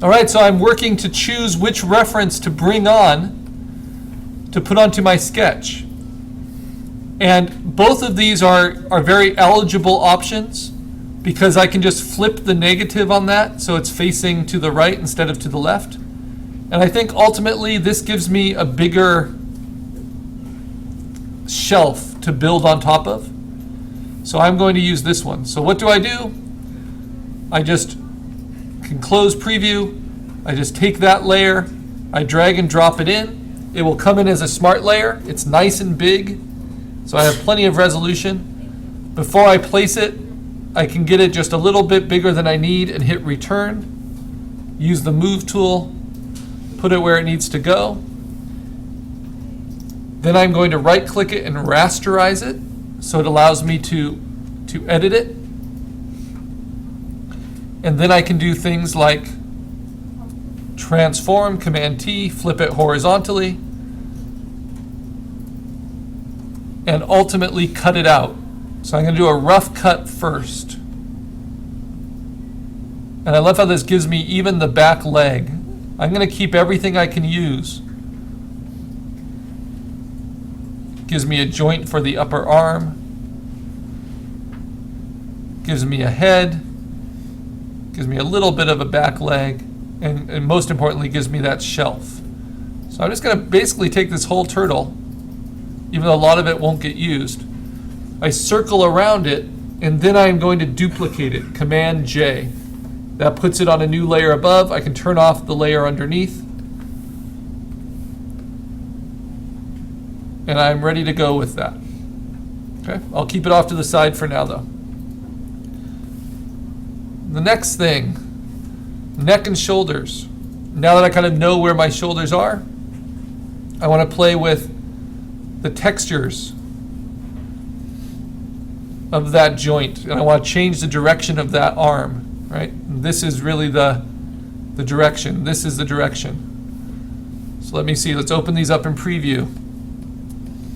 All right, so I'm working to choose which reference to bring on to put onto my sketch. And both of these are very eligible options because I can just flip the negative on that so it's facing to the right instead of to the left. And I think ultimately this gives me a bigger shelf to build on top of. So I'm going to use this one. So what do? I just can close preview. I just take that layer, I drag and drop it in. It will come in as a smart layer. It's nice and big, so I have plenty of resolution. Before I place it, I can get it just a little bit bigger than I need and hit return. Use the move tool, put it where it needs to go. Then I'm going to right click it and rasterize it so it allows me to edit it. And then I can do things like transform, Command T, flip it horizontally, and ultimately cut it out. So I'm going to do a rough cut first. And I love how this gives me even the back leg. I'm going to keep everything I can use. Gives me a joint for the upper arm. Gives me a head. Gives me a little bit of a back leg. And most importantly, gives me that shelf. So I'm just going to basically take this whole turtle, even though a lot of it won't get used. I circle around it, and then I'm going to duplicate it, Command J. That puts it on a new layer above. I can turn off the layer underneath. And I'm ready to go with that. Okay, I'll keep it off to the side for now, though. The next thing, neck and shoulders. Now that I kind of know where my shoulders are, I want to play with the textures of that joint, and I want to change the direction of that arm, right? And this is really the direction. This is the direction. So let me see. Let's open these up in preview.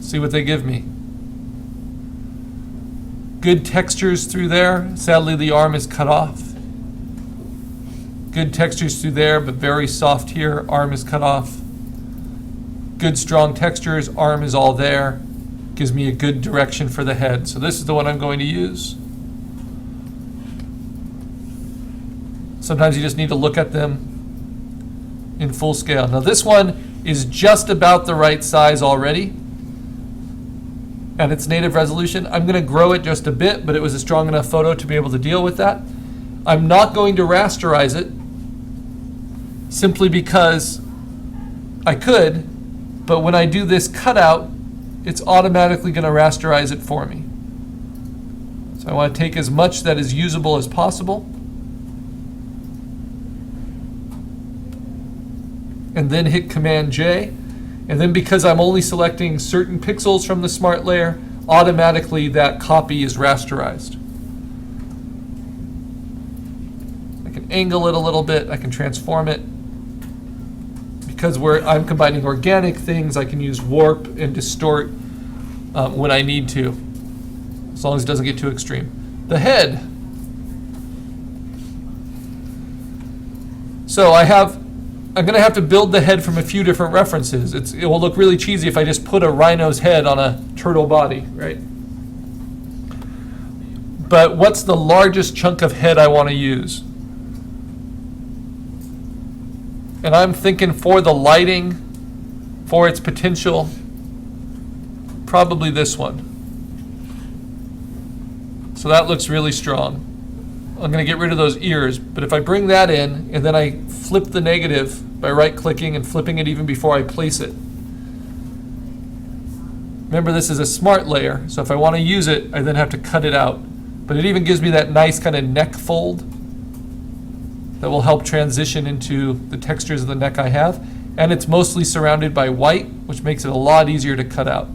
See what they give me. Good textures through there. Sadly, the arm is cut off. Good textures through there, but very soft here. Arm is cut off. Good strong textures. Arm is all there. Gives me a good direction for the head. So this is the one I'm going to use. Sometimes you just need to look at them in full scale. Now this one is just about the right size already at its native resolution. I'm going to grow it just a bit, but it was a strong enough photo to be able to deal with that. I'm not going to rasterize it simply because I could, but when I do this cutout, it's automatically going to rasterize it for me. So I want to take as much that is usable as possible, and then hit Command J. And then because I'm only selecting certain pixels from the smart layer, automatically that copy is rasterized. I can angle it a little bit, I can transform it. Because I'm combining organic things, I can use warp and distort when I need to, as long as it doesn't get too extreme. The head. So I'm going to have to build the head from a few different references. It will look really cheesy if I just put a rhino's head on a turtle body, right? But what's the largest chunk of head I want to use? And I'm thinking for the lighting, for its potential, probably this one. So that looks really strong. I'm going to get rid of those ears, but if I bring that in and then I flip the negative by right-clicking and flipping it even before I place it. Remember, this is a smart layer, so if I want to use it, I then have to cut it out. But it even gives me that nice kind of neck fold that will help transition into the textures of the neck I have. And it's mostly surrounded by white, which makes it a lot easier to cut out.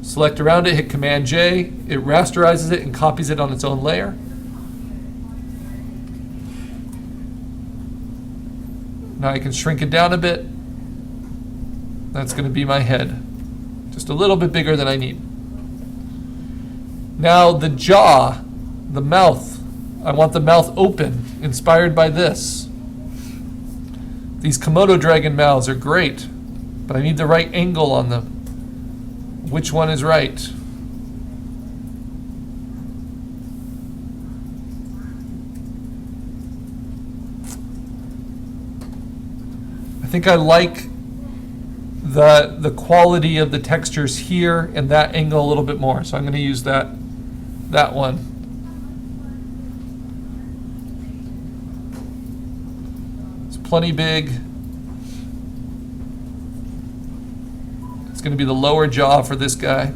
Select around it, hit Command J, it rasterizes it and copies it on its own layer. Now I can shrink it down a bit. That's going to be my head. Just a little bit bigger than I need. Now the jaw, the mouth. I want the mouth open, inspired by this. These Komodo dragon mouths are great, but I need the right angle on them. Which one is right? I think I like the quality of the textures here and that angle a little bit more. So I'm going to use that one. It's plenty big. It's going to be the lower jaw for this guy.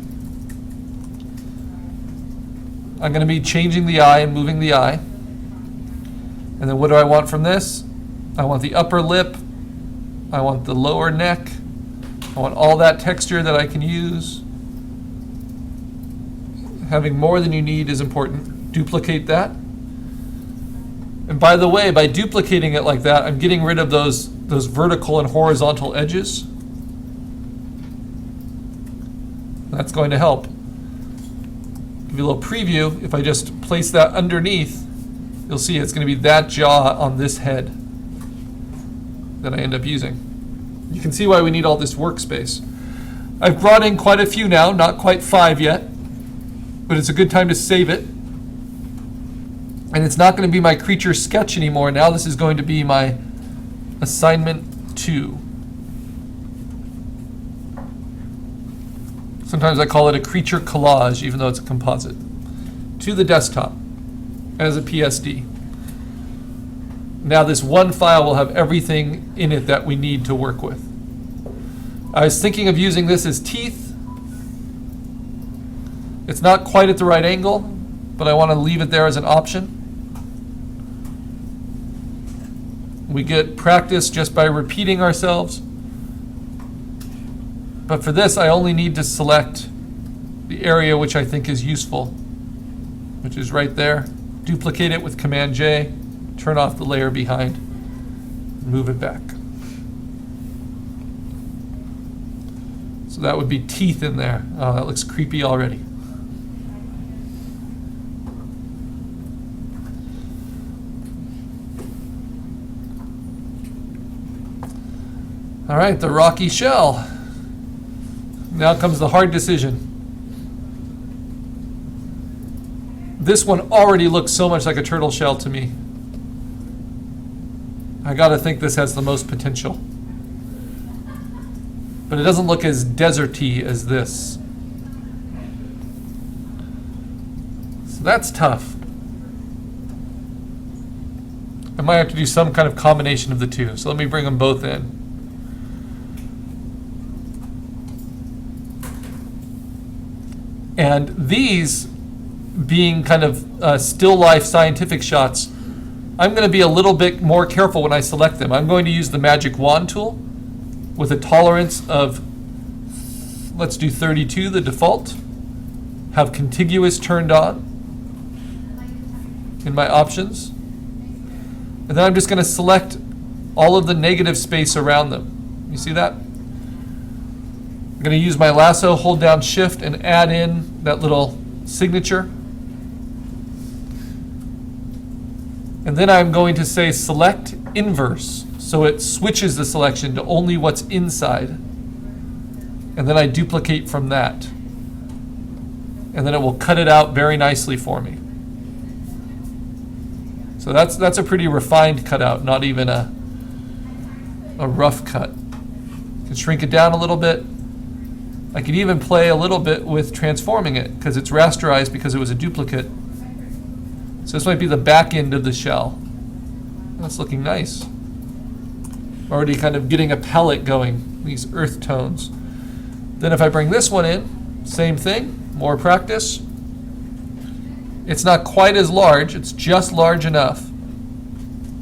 I'm going to be changing the eye and moving the eye. And then what do I want from this? I want the upper lip. I want the lower neck. I want all that texture that I can use. Having more than you need is important. Duplicate that. And by the way, by duplicating it like that, I'm getting rid of those vertical and horizontal edges. That's going to help. Give you a little preview. If I just place that underneath, you'll see it's going to be that jaw on this head that I end up using. You can see why we need all this workspace. I've brought in quite a few now, not quite 5 yet, but it's a good time to save it. And it's not going to be my creature sketch anymore. Now this is going to be my assignment 2. Sometimes I call it a creature collage, even though it's a composite. To the desktop as a PSD. Now this one file will have everything in it that we need to work with. I was thinking of using this as teeth. It's not quite at the right angle, but I want to leave it there as an option. We get practice just by repeating ourselves. But for this, I only need to select the area which I think is useful, which is right there. Duplicate it with Command J. Turn off the layer behind, move it back. So that would be teeth in there. Oh, that looks creepy already. All right, the rocky shell. Now comes the hard decision. This one already looks so much like a turtle shell to me. I gotta think this has the most potential. But it doesn't look as deserty as this. So that's tough. I might have to do some kind of combination of the two. So let me bring them both in. And these being kind of still life scientific shots, I'm going to be a little bit more careful when I select them. I'm going to use the magic wand tool with a tolerance of, let's do 32, the default. Have contiguous turned on in my options. And then I'm just going to select all of the negative space around them. You see that? I'm going to use my lasso, hold down Shift, and add in that little signature. And then I'm going to say select inverse, so it switches the selection to only what's inside. And then I duplicate from that. And then it will cut it out very nicely for me. So that's a pretty refined cutout, not even a rough cut. You can shrink it down a little bit. I could even play a little bit with transforming it because it's rasterized because it was a duplicate. So this might be the back end of the shell. That's looking nice. Already kind of getting a palette going, these earth tones. Then if I bring this one in, same thing, more practice. It's not quite as large, it's just large enough.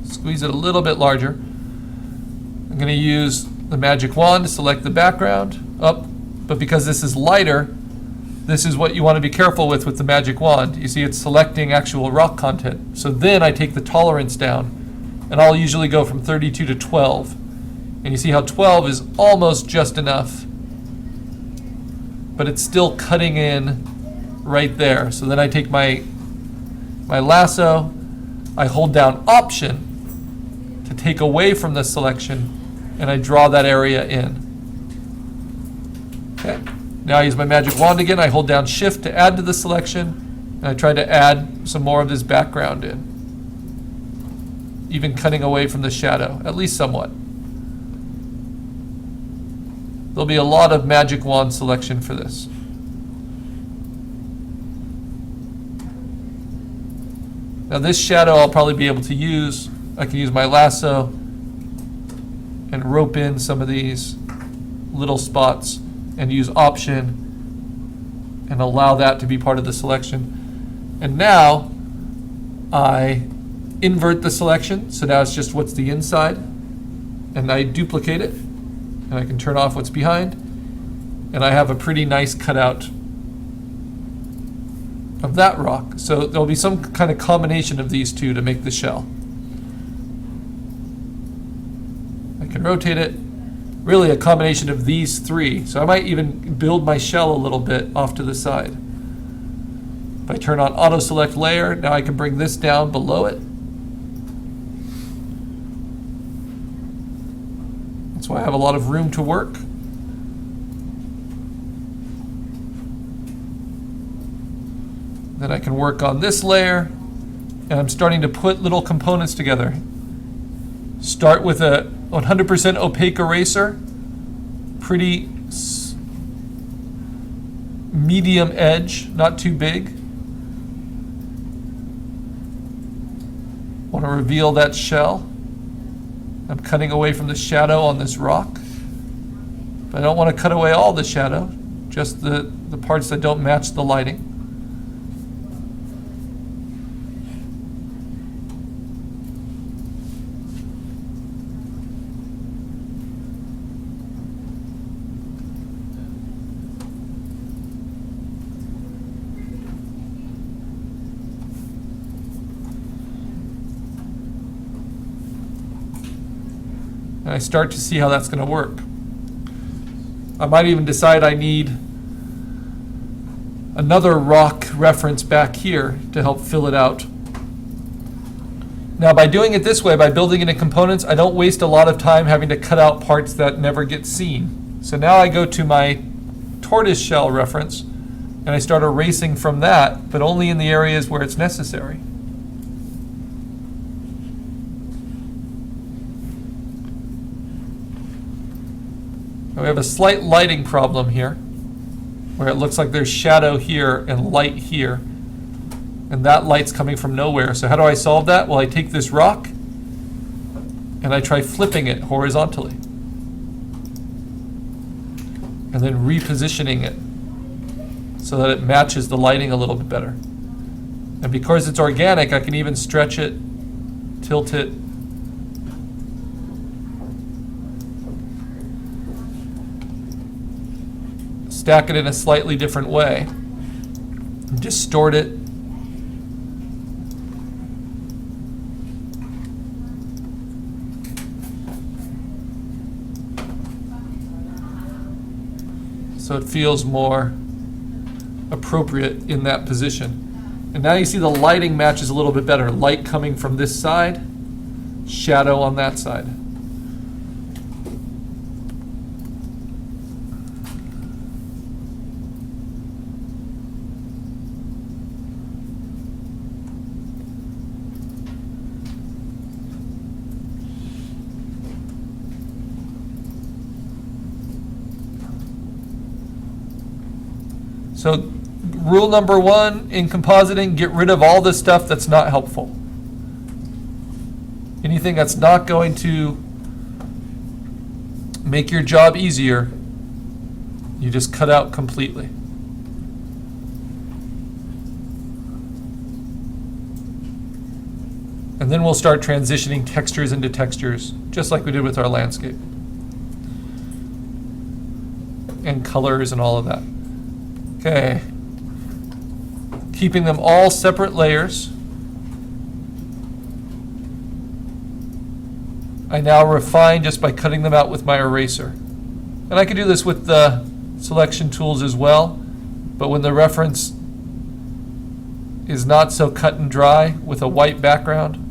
Squeeze it a little bit larger. I'm going to use the magic wand to select the background up, but because this is lighter, this is what you want to be careful with the magic wand. You see it's selecting actual rock content. So then I take the tolerance down, and I'll usually go from 32 to 12. And you see how 12 is almost just enough, but it's still cutting in right there. So then I take my lasso, I hold down Option to take away from the selection, and I draw that area in. Okay. Now I use my magic wand again. I hold down Shift to add to the selection, and I try to add some more of this background in, even cutting away from the shadow, at least somewhat. There'll be a lot of magic wand selection for this. Now this shadow I'll probably be able to use. I can use my lasso and rope in some of these little spots and use Option and allow that to be part of the selection. And now I invert the selection, so now it's just what's the inside, and I duplicate it, and I can turn off what's behind, and I have a pretty nice cutout of that rock. So there'll be some kind of combination of these two to make the shell. I can rotate it. Really a combination of these three. So I might even build my shell a little bit off to the side. If I turn on Auto Select Layer, now I can bring this down below it. That's why I have a lot of room to work. Then I can work on this layer, and I'm starting to put little components together. Start with a 100% opaque eraser, pretty medium edge, not too big. Want to reveal that shell. I'm cutting away from the shadow on this rock, but I don't want to cut away all the shadow, just the parts that don't match the lighting. And I start to see how that's going to work. I might even decide I need another rock reference back here to help fill it out. Now by doing it this way, by building it in components, I don't waste a lot of time having to cut out parts that never get seen. So now I go to my tortoise shell reference and I start erasing from that, but only in the areas where it's necessary. We have a slight lighting problem here, where it looks like there's shadow here and light here, and that light's coming from nowhere. So how do I solve that? Well, I take this rock and I try flipping it horizontally, and then repositioning it so that it matches the lighting a little bit better. And because it's organic, I can even stretch it, tilt it, stack it in a slightly different way, distort it. So it feels more appropriate in that position. And now you see the lighting matches a little bit better. Light coming from this side, shadow on that side. So rule number one in compositing, get rid of all the stuff that's not helpful. Anything that's not going to make your job easier, you just cut out completely. And then we'll start transitioning textures into textures, just like we did with our landscape. And colors and all of that. Okay, keeping them all separate layers. I now refine just by cutting them out with my eraser. And I can do this with the selection tools as well, but when the reference is not so cut and dry with a white background,